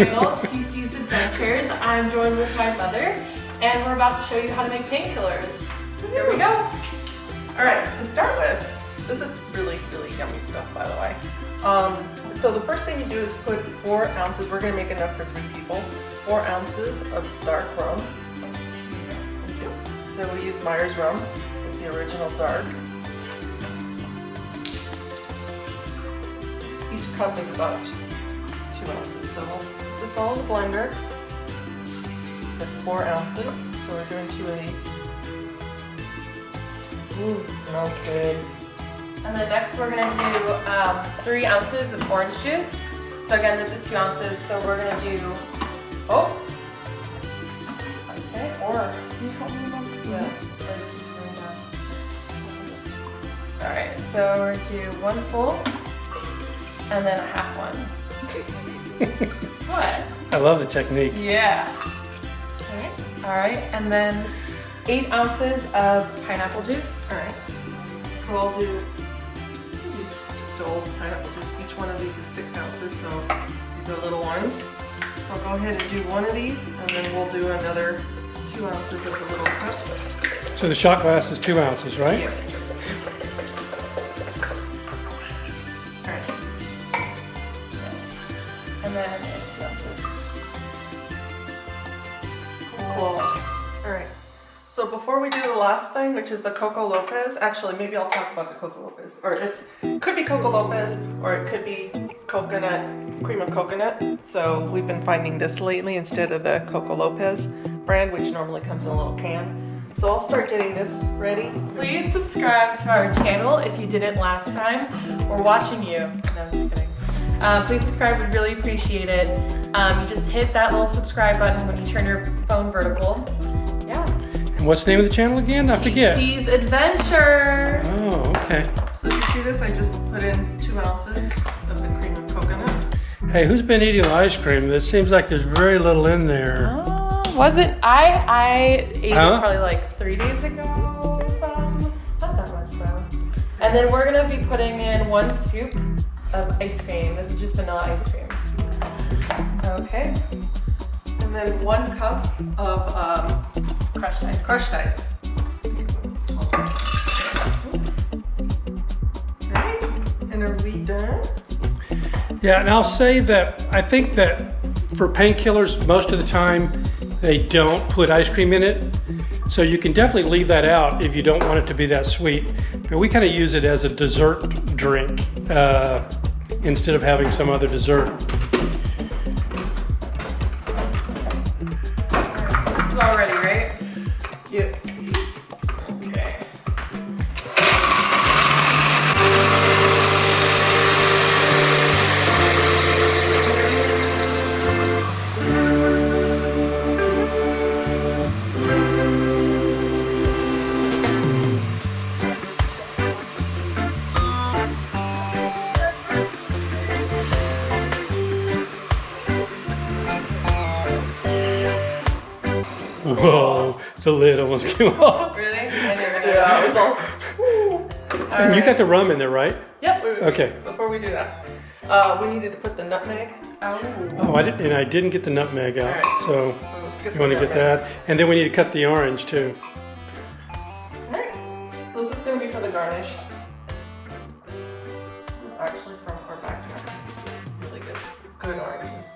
channel, TC's Adventures. I'm joined with my mother, and we're about to show you how to make painkillers. Here we go. All right, to start with, this is really, really yummy stuff, by the way. So the first thing you do is put 4 ounces, we're gonna make enough for 3 people, 4 ounces of dark rum. Thank you. So we use Myers rum, it's the original dark. Each cup is about 2 ounces, so we'll put this all in the blender. It's 4 ounces, so we're doing 2 of these. Ooh, it smells good. And then next we're gonna do 3 ounces of orange juice. So again, this is 2 ounces, so we're gonna do, okay, or, can you help me with that? Yeah. All right, so we're gonna do 1 full, and then a half one. What? I love the technique. Yeah. Okay. All right, and then 8 ounces of pineapple juice. All right. So I'll do old pineapple juice. Each one of these is 6 ounces, so these are little ones. So I'll go ahead and do 1 of these, and then we'll do another 2 ounces of the little cup. So the shot glass is 2 ounces, right? Yes. All right. Yes. And then 2 ounces. Cool. All right. So before we do the last thing, which is the Coco Lopez, actually maybe I'll talk about the Coco Lopez. Or it could be Coco Lopez, or it could be coconut, cream of coconut. So we've been finding this lately instead of the Coco Lopez brand, which normally comes in a little can. So I'll start getting this ready. Please subscribe to our channel if you didn't last time. We're watching you. No, I'm just kidding. Please subscribe, we'd really appreciate it. You just hit that little subscribe button when you turn your phone vertical. Yeah. And what's the name of the channel again? I forget. TC's Adventure. Oh, okay. So you see this? I just put in 2 ounces of the cream of coconut. Hey, who's been eating ice cream? It seems like there's very little in there. Was it? I ate it probably like 3 days ago or something. Not that much though. And then we're gonna be putting in 1 scoop of ice cream. This is just vanilla ice cream. Okay. And then 1 cup of Crushed ice. crushed ice. Alright, and are we done? Yeah, and I'll say that I think that for painkillers, most of the time, they don't put ice cream in it. So you can definitely leave that out if you don't want it to be that sweet. But we kind of use it as a dessert drink instead of having some other dessert. Alright, so this is all ready, right? Yep. Okay. Whoa, the lid almost came off. Really? I didn't know. Yeah, it was all. And you got the rum in there, right? Yep. Wait, Okay. Before we do that, we needed to put the nutmeg. Oh, I didn't get the nutmeg out. Alright. So So let's get you want to get that. And then we need to cut the orange too. Alright. So this is going to be for the garnish. This is actually from our backpack. Really good. Good oranges.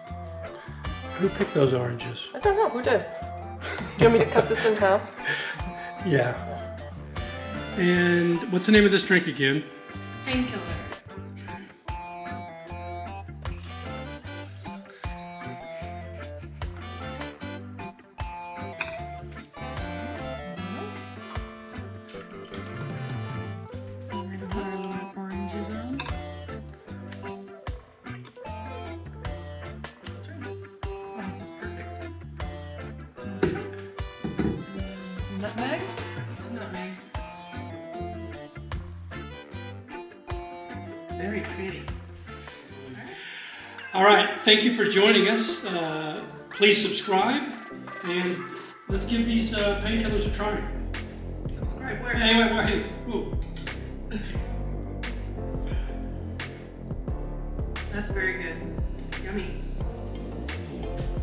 Who picked those oranges? I don't know. Who did? Do you want me to cut this in half? Yeah. And what's the name of this drink again? Painkiller. Nutmegs? Some nutmeg. Very pretty. All right, thank you for joining us. Please subscribe, and let's give these painkillers a try. Subscribe where? Anyway, wait. Ooh. That's very good. Yummy.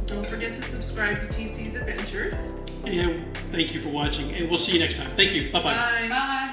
Don't forget to subscribe to TC's Adventures. And thank you for watching, and we'll see you next time. Thank you. Bye-bye. Bye. Bye.